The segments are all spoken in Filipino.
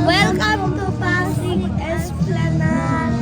Welcome to Pasig Esplanade.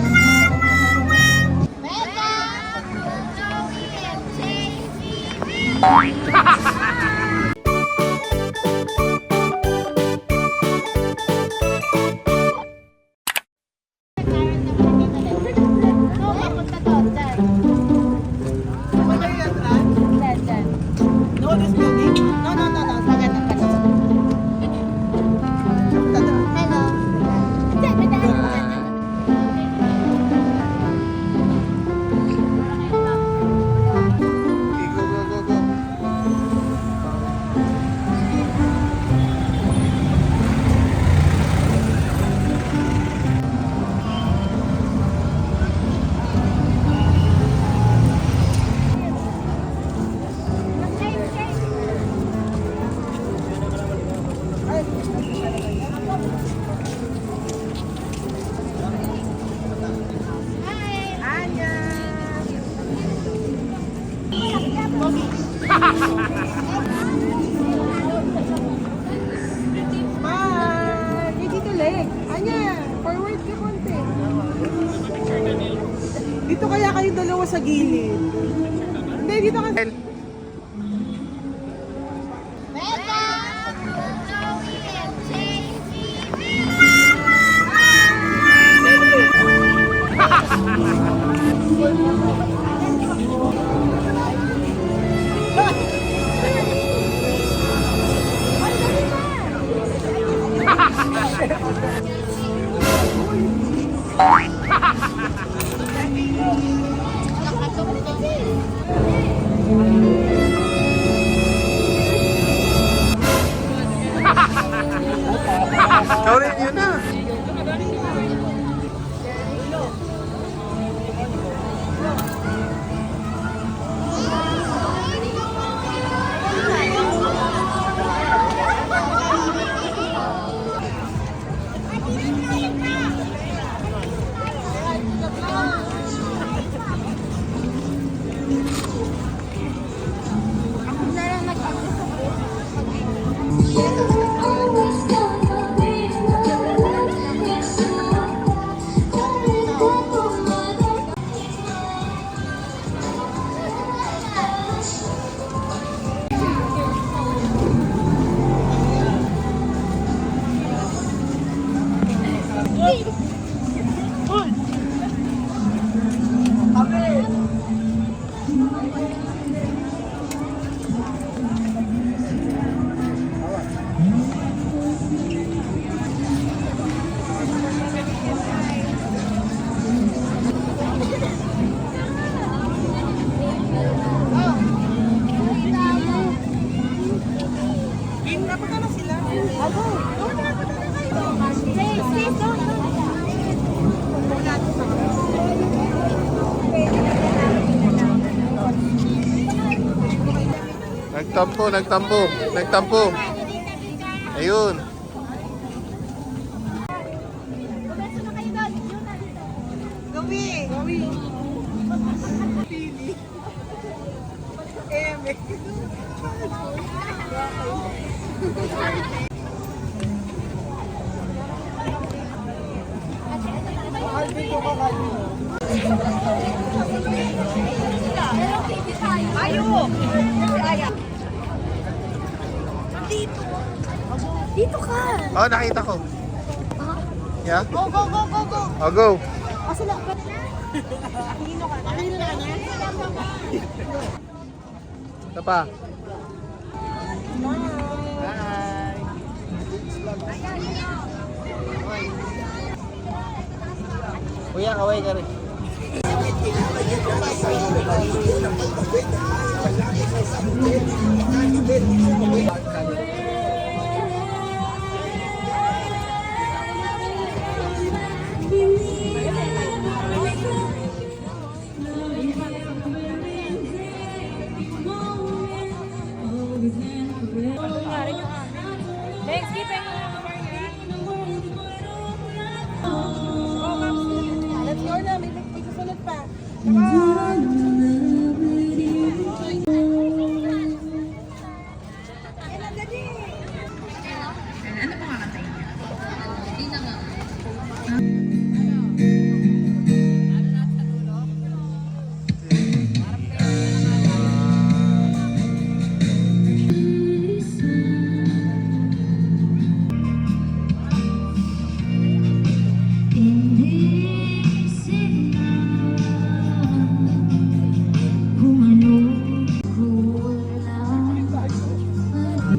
Dito kaya kayo dalawa sa gilid. Hindi, dito ka. Sorry, yun na. Nagtampo. Ayun. Gawi. Pili. Eme. Dito ka. Oh, nakita ko. Yeah? Go. Oh, go. Asa lang. Hino ka na. Ito pa. Kuya, kaway ka rin.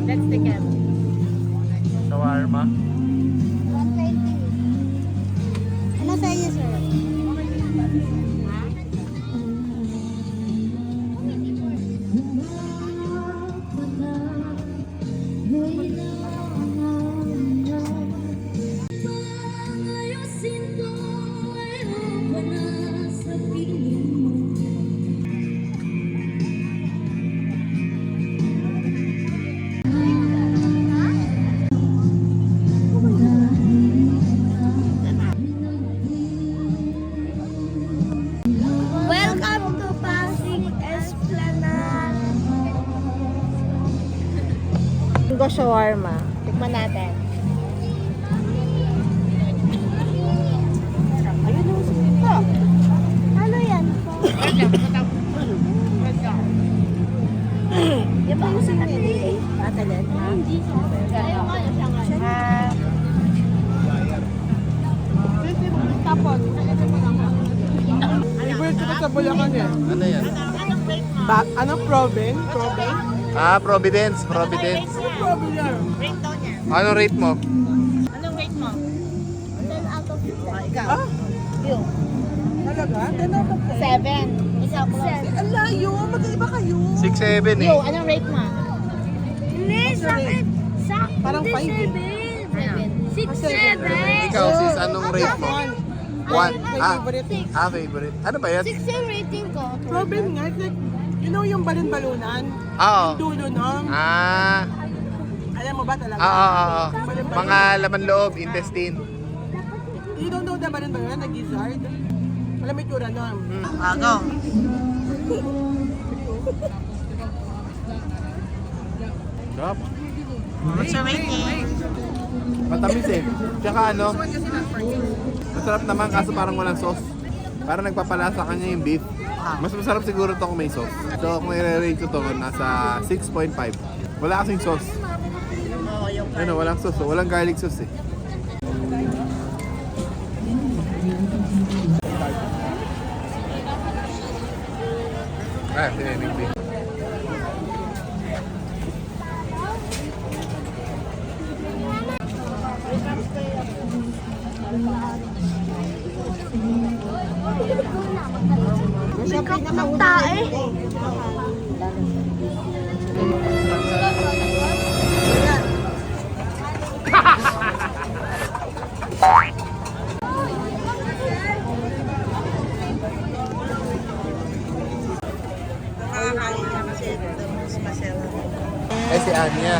Let's take it. Shawarma. 120. Ano sa iyo, sir? Welcome to Pasig Esplanade. Mango shawarma. Tikman natin. Ayun yung sinito. Ano yan po? Yan ba yung sinito? Atalan, ha? Hindi siya. Tapos, favorite ko sa Bulacan eh. Ano yan? Anong Proven? Proven? Ah, Providence. Providence. Proven yan. Ano rate mo? 10 out of 10. Ah? Talaga? 10 out of 10? 7. Isa ko lang. Ang layo, magkaiba kayo. 6-7 eh. Anong rate mo? Hindi, sakit. Sakit. Parang 5 eh. 6, 7. Ikaw sis, anong rate mo? 1. Ah, Favorite. favorite. Ano ba yan? 6 yung rating ko. Proven nga, it's like, you know yung balon-balunan? Oo. Dulo nun. Ah, Alam mo ba talaga? oo. Mga laman loob, intestine. You don't know the balon-balunan na gizzard? Alam mo yung tura nun? Ako. Stop. What's your rating? Matamis eh. Tsaka ano, masarap naman kaso parang walang sauce. Parang nagpapalasa kanya yung beef. Mas masarap siguro to kung may sauce. So kung i-rate ko to, nasa 6.5. Wala kasing sauce. Ano, walang sauce. So, walang garlic sauce eh. Ah, tinimig beef. May kapagtae. Eh si Anya.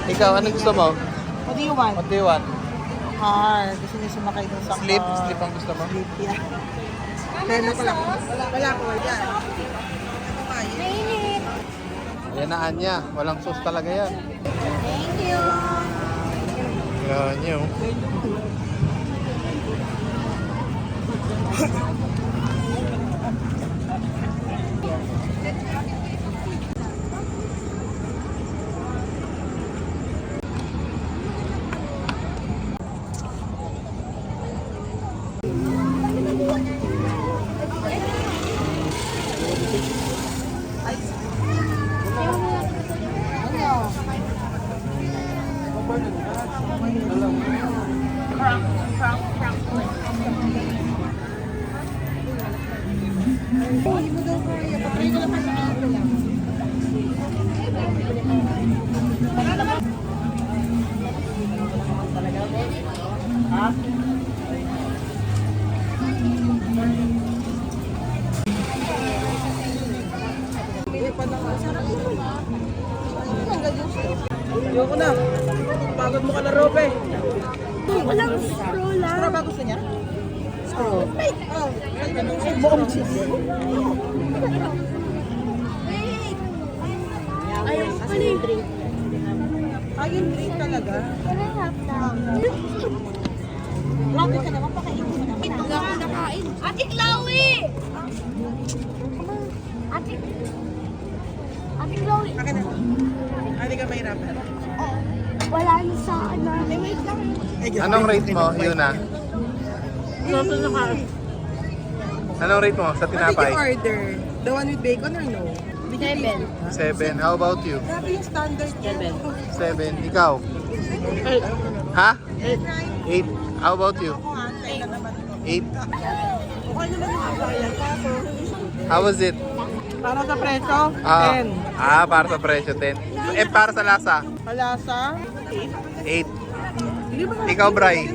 Ikaw, anong gusto mo? What do you want? What do you want? Car. Gusto niya sumakay dun sa Sleep? car. Sleep ang gusto mo? Sleep, yeah. Pero pala. Wala ko, yan. Mainit. Ayan na Anya. Walang sauce talaga yan. Thank you. Yan yun. Ayoko na. Pagod mo ka na, Robe. Walang straw lang. Ano ba gusto niya? Oh. Buong cheese. Ayaw ko pala yung drink. Ay, yung drink talaga. Can I have that? Grabe ka naman, pakainin mo naman. Wala akong nakain. Ate Chloe! Ate Chloe. Akin na. Hindi ka mahirapan. Oh, wala na sa ano. Wait lang. Anong rate mo, Yuna? Anong rate mo sa What did tinapay? you order? The one with bacon or no? 7. How about you? Grabe yung standard. 7. Ikaw? Ha? 8. How about you? 8. Okay naman yung kabayan. Kaso, How was it? para sa preso, 10. Para sa presyo, 10. Eh, para sa lasa? Palasa, 8. 8. Hindi ba Ikaw, Bray?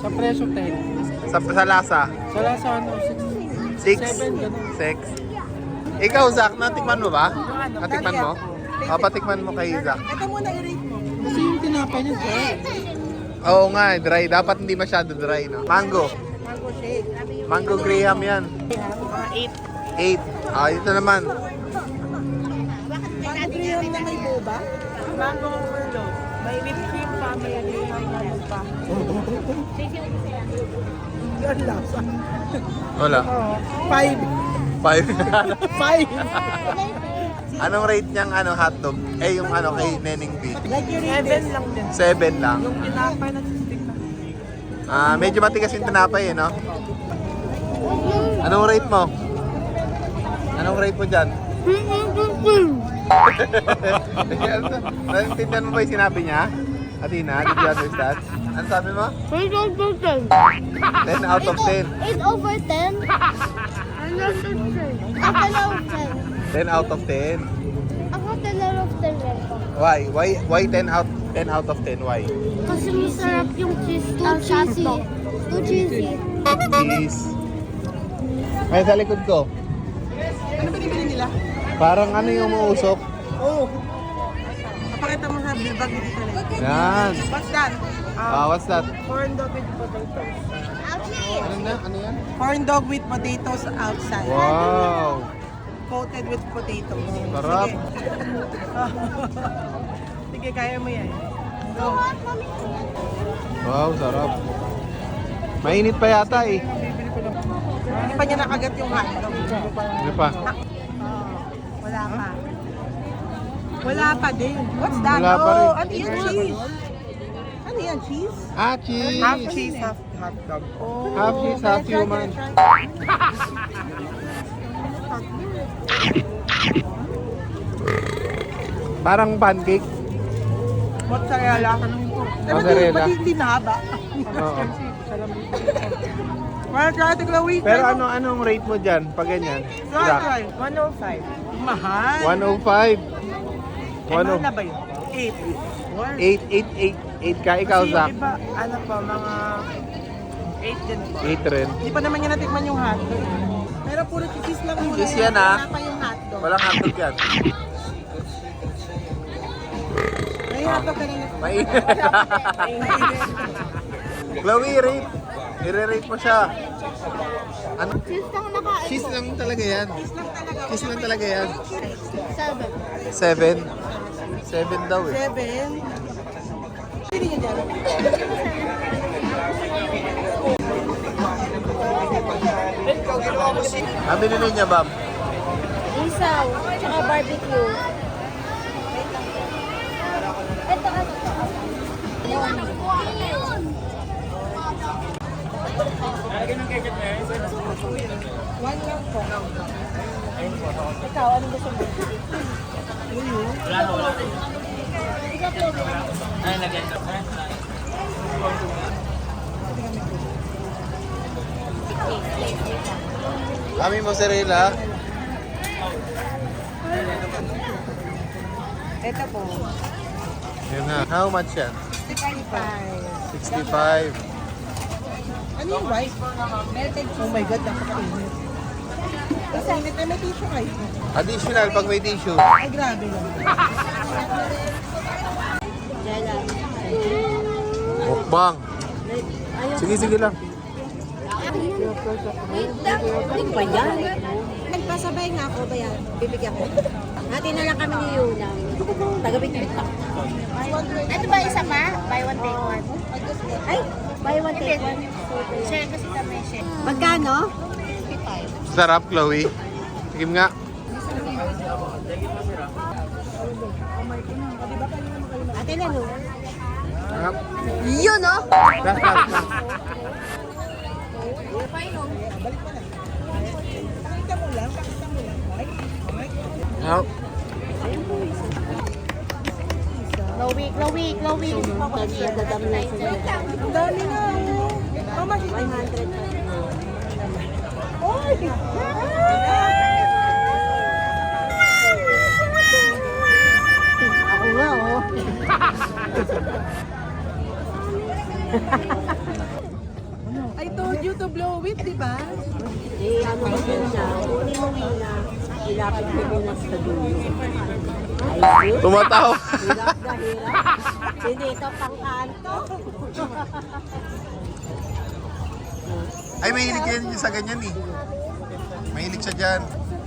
sa preso, 10. Sa lasa? Sa lasa, ano, 6. 6. Ikaw, Zach, natikman mo ba? Natikman mo? O, patikman mo kay Zach. Ito muna i-rate mo. Kasi yung tinapay niya, dry. Oo nga, dry. Dapat hindi masyado dry, no? Mango. Mango shake. Mango Graham yan. 8. Ito naman. Mango graham na may boba? Mango overload. May whipped cream pa, may ano pa. Yan lasa. Wala. 5. 5. 5. Anong rate niyang hotdog? Yung kay Neneng B? Like your 7 lang din. 7 lang. Yung tinapay na stick na. Medyo matigas yung tinapay, no? Anong rate mo? Anong rate mo dyan? Naintindihan mo ba yung sinabi niya? Athena, did you understand? Ano sabi mo? 8 over 10. 10 out of 10. 8 over 10? Ako talaw of 10. 10 out of 10. Ako talaw of 10 rin po. Why? Why 10 out of 10? Why? Kasi masarap yung cheese. Too cheesy. Too cheesy. Cheese. May sa likod ko. Ano binibili nila? Parang yung umuusok. Oh. Kapakita mo sa bag dito talaga. Yan. What's that? What's that? Corn dog with potatoes. Ano yan? Corn dog with potatoes outside. Wow. Coated with potatoes. Sarap. Sige. Sige, kaya mo yan. Go. Wow, sarap. Mainit pa yata eh. Hindi pa niya nakagat yung hotdog. Ano pa? Wala pa. Wala pa din. What's that? Wala pa rin. Ano yan? Cheese. Ano yan? Cheese? Cheese. Half cheese, half hotdog. Oh, Half cheese, half human. Parang pancake. Mozzarella. Mozzarella. Ba't hindi nahaba? Oo. Well, try to go with. Pero anong rate mo dyan pag ganyan? Try. 105. Mahal. 105. Mahal na ba yun? 8. 8 ka, ikaw, Kasi Zach. yung iba, ano pa, mga 8 din po. 8 rin. Hindi pa naman niya natikman yung hotdog. Pero puro cheese lang muna. Cheese yan, ah. Wala pa yung hotdog. Walang hotdog yan. May hotdog ka na na. Mainit. Chloe, rate. I-rate mo siya. Ano? Cheese lang nakain. Cheese lang talaga yan. Cheese lang talaga yan. 7. 7. 7 daw eh. 7. Hindi niya dyan. Ang binili niya, Bam? Isaw. Tsaka barbecue. Ito. One lang po. Ikaw, anong gusto mo? Kami mozzarella. Ito po. Yun na. How much yan? 65. 65. Ano yung rice? Oh my God, napakainit. Kasi init na may tissue kayo. Additional pag may tissue. Ay, grabe lang. Mukbang. Sige lang. Ano ba yan? Nagpasabay nga ako ba yan? Bibigyan ko. Hati na lang kami ni Yuna. Taga-bitbit pa. Ano ba isa pa? Buy one, take one. Ay, buy one take one. Share kasi kami, share. Magkano? Sarap, Chloe. Sige nga. Ate na no? Sarap. Yun oh! Last. Sarap. Low week. Nagdadam na sila. Ang dami na. How much is it? 100. Oy! Ako nga oh. I told you to blow it, di ba? Eh, ano ba yun na? Kunin mo muna. Ilapit mo muna sa dulo. Ayos. Tumataw. Hirap na hirap. Hindi ito pang kanto. Ay, mahilig yan sa ganyan eh. Mahilig siya dyan.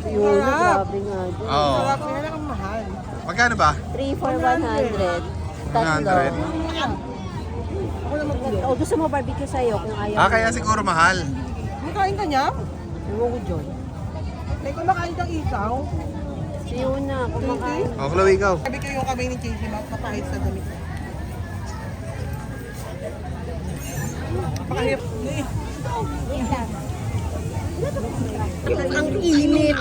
Yun, grabe nga dyan. Oo. Sarap nila lang ang mahal. Magkano ba? 3 for 100. Tatlo. 100. Ako na mag-blow. O, gusto mo barbecue sa'yo kung ayaw. Ah, kaya siguro mahal. Makain ka niya? Ewan ko dyan. Eh, kumakain kang isaw. Si Yuna, kumakain. Oh, Chloe, ikaw. Sabi ko yung kamay ni Casey, mapapahit sa damit. Pakahirap. Ang init.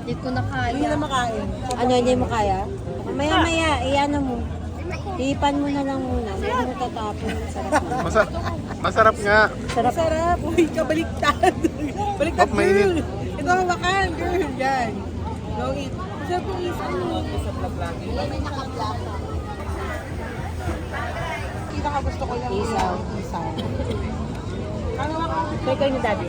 Hindi ko na Hindi kaya. na makain. Ano, hindi mo kaya? Maya-maya, iyan mo. Hipan mo na lang muna. Hindi mo tatapon. Sarap na. Masarap nga. Sarap. Sarap. Uy, kabaliktad. Baliktad, Oh, mainit. girl. Ito ang hawakan, girl. Yan. Go eat. Masarap yung isaw. Kita ka gusto ko yung Isaw. Isaw. Ano ako? Kaya kayo ni Daddy.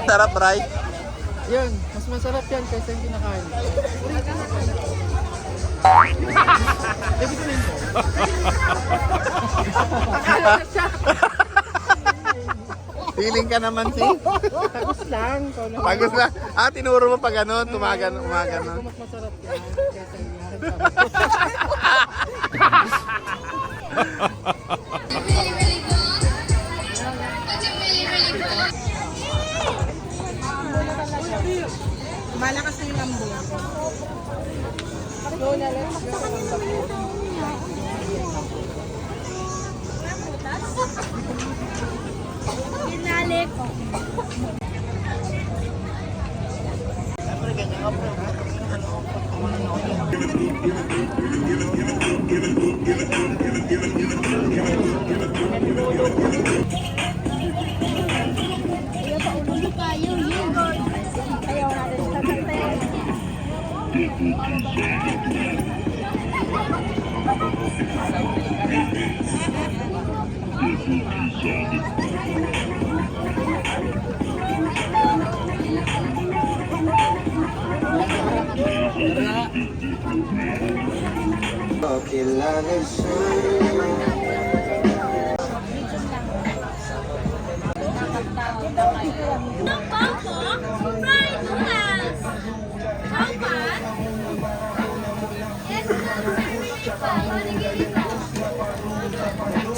Sarap, right? Yun, mas masarap yan kaysa yung kinakain. Feeling ka naman, si. Tapos lang. Pagos na. Ah, tinuro mo pa ganun. Tumagan, umagan na. Mas masarap yan kaysa yung malakas na yung lambo. Lola, let's go. Pinali ko. Ayaw pa ulo mo kayo. Ayaw natin sa tatay.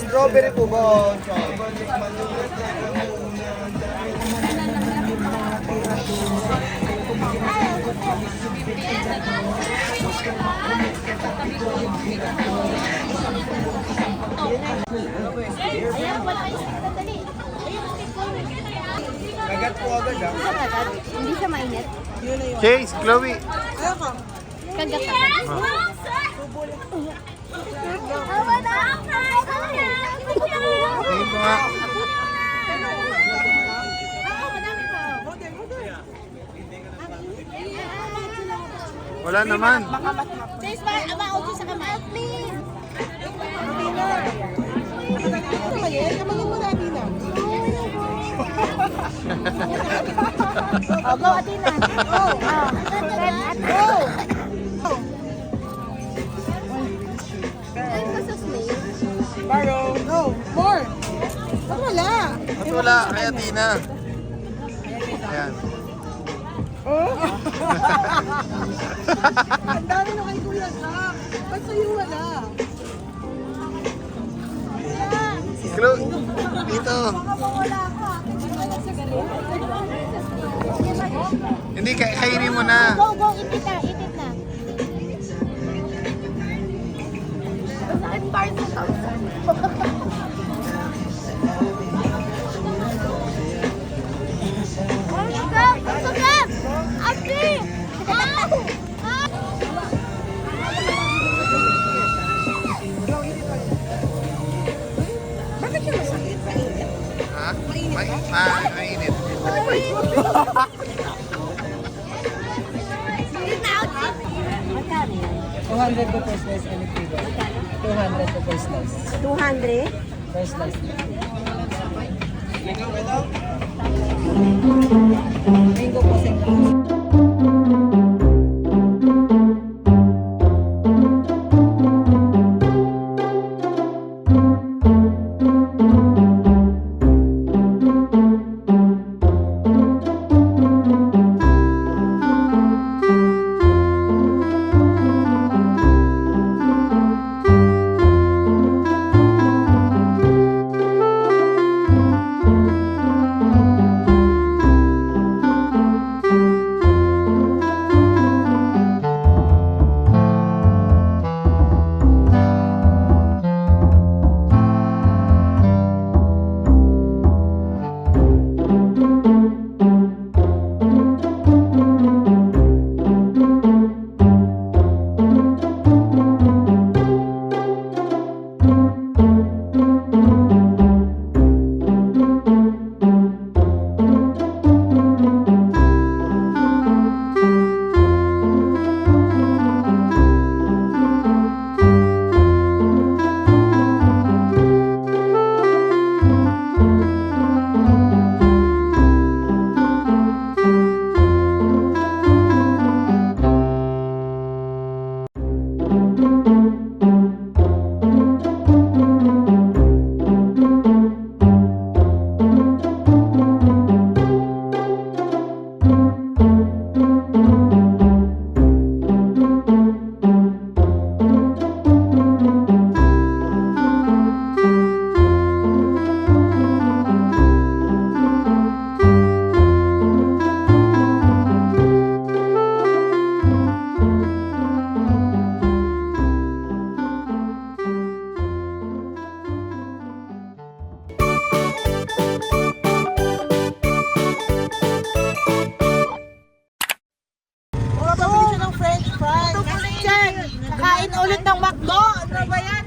Strawberry po ba? Ayan, wala kayo sa dali. Kagat po agad ah. Hindi siya mainit. Chase, Chloe. Ayaw ka. Kagat ka. Tingin ko nga. Wala naman. Chase, maot sa kamay. Please. Kamayin mo natin na. Oh, go, Athena. Go. Go. Baro. Go. More. Ba't wala? Ba't wala? Kaya Tina. Ayan. Ang dami na kay Kuya Jack. Ba't sa'yo wala? Clue. Dito. Hindi, kainin mo na. Go, go, itit na, itit na. Bakit parang sa thousand? Sugap! Ate! Bakit yung masakit? Mainit? Ha? Mainit. Magkano yan? 200 po per slice and flavor. 200 po per slice. 200? Per slice. Mango po sa Kain ulit ng McDo! Ano ba yan?